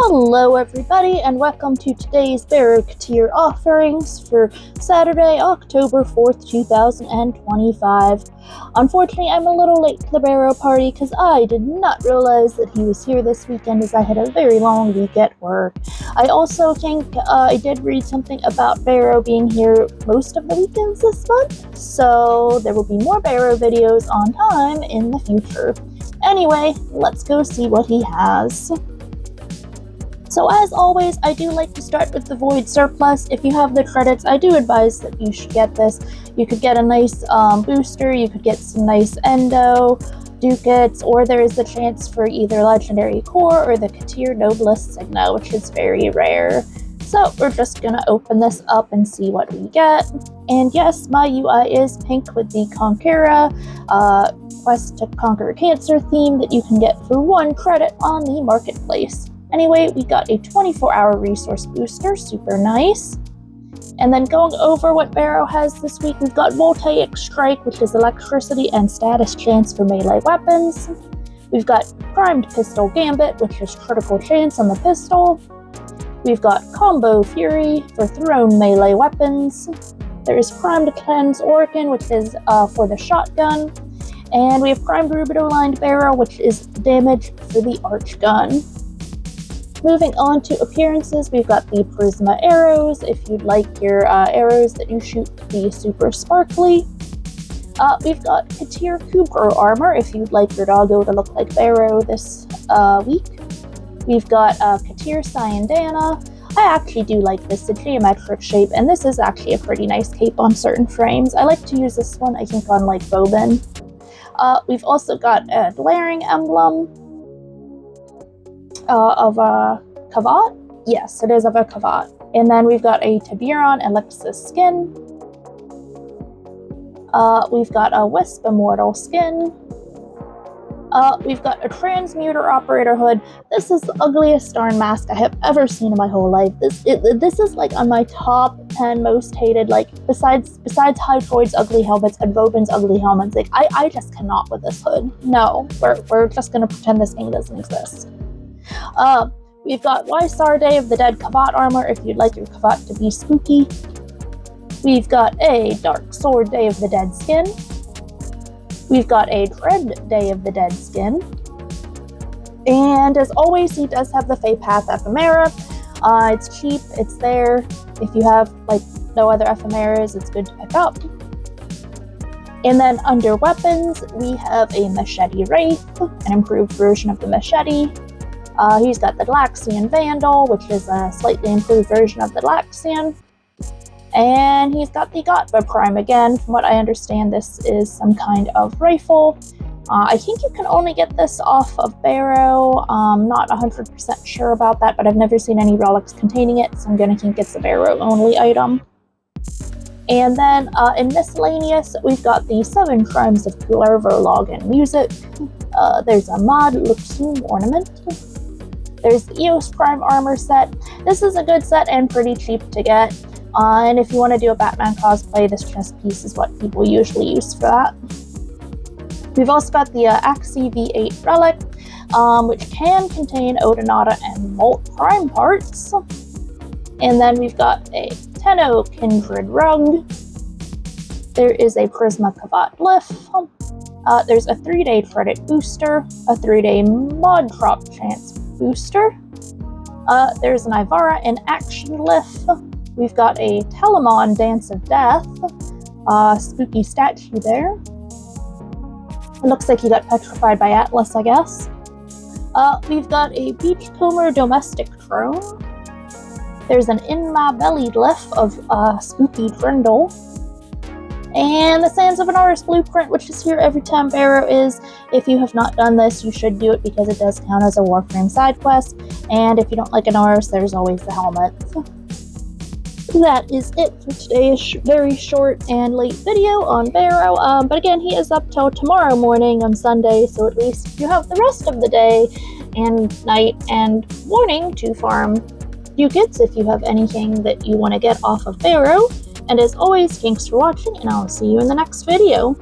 Hello everybody and welcome to today's Baro tier offerings for Saturday, October 4th, 2025. Unfortunately, I'm a little late to the Baro party because I did not realize that he was here this weekend as I had a very long week at work. I also think I did read something about Baro being here most of the weekends this month, so there will be more Baro videos on time in the future. Anyway, let's go see what he has. So as always, I do like to start with the Void Surplus. If you have the credits, I do advise that you should get this. You could get a nice booster, you could get some nice endo, ducats, or there is the chance for either Legendary Core or the Katir Noblest Signa, which is very rare. So we're just gonna open this up and see what we get. And yes, my UI is pink with the Conquera Quest to Conquer Cancer theme that you can get for 1 credit on the marketplace. Anyway, we got a 24-hour resource booster, super nice. And then going over what Baro has this week, we've got Voltaic Strike, which is electricity and status chance for melee weapons. We've got Primed Pistol Gambit, which is critical chance on the pistol. We've got Combo Fury for thrown melee weapons. There is Primed Cleanse Organ, which is for the shotgun. And we have Primed Rubido Lined Baro, which is damage for the arch gun. Moving on to appearances, we've got the Prisma Arrows, if you'd like your arrows that you shoot to be super sparkly. We've got Katir Kubro Armor, if you'd like your doggo to look like Baro this week. We've got Katir Cyandana. I actually do like this, the geometric shape, and this is actually a pretty nice cape on certain frames. I like to use this one, I think, on like Bobin. We've also got a Glaring Emblem of a Kavat? Yes, it is of a Kavat. And then we've got a Tiburon Elixir skin. We've got a Wisp Immortal skin. We've got a Transmuter Operator hood. This is the ugliest darn mask I have ever seen in my whole life. This is like on my top 10 most hated, like besides Hydroid's ugly helmets and Vobin's ugly helmets. Like I just cannot with this hood. No, we're just gonna pretend this thing doesn't exist. We've got Ysar Day of the Dead Kavat armor if you'd like your Kavat to be spooky. We've got a Dark Sword Day of the Dead skin. We've got a Dread Day of the Dead skin. And as always, he does have the Fey Path Ephemera. It's cheap, it's there. If you have like no other ephemeras, it's good to pick up. And then under weapons, we have a Machete Wraith, an improved version of the Machete. He's got the Galaxian Vandal, which is a slightly improved version of the Galaxian. And he's got the Gotva Prime again. From what I understand, this is some kind of rifle. I think you can only get this off of Baro. Not 100% sure about that, but I've never seen any relics containing it, so I'm gonna think it's a Baro-only item. And then in miscellaneous, we've got the 7 Crimes of Kullervo log and music. There's a Mod Luxum ornament. There's the Eos Prime armor set. This is a good set and pretty cheap to get. And if you want to do a Batman cosplay, this chest piece is what people usually use for that. We've also got the Axie V8 relic, which can contain Odonata and Molt Prime parts. And then we've got a Tenno Kindred rug. There is a Prisma Kavat glyph. There's a 3-day credit booster, a 3-day mod drop chance booster. There's an Ivara in action glyph. We've got a Telemon Dance of Death, spooky statue there. It looks like he got petrified by Atlas, I guess. We've got a Beachcomber Domestic Drone. There's an In My Belly glyph of spooky Drindle. And the Sands of an Artist Blueprint, which is here every time Baro is. If you have not done this, you should do it because it does count as a Warframe side quest. And if you don't like an artist, there's always the helmet. That is it for today's very short and late video on Baro. But again, he is up till tomorrow morning on Sunday, so at least you have the rest of the day and night and morning to farm ducats if you have anything that you want to get off of Baro. And as always, thanks for watching, and I'll see you in the next video.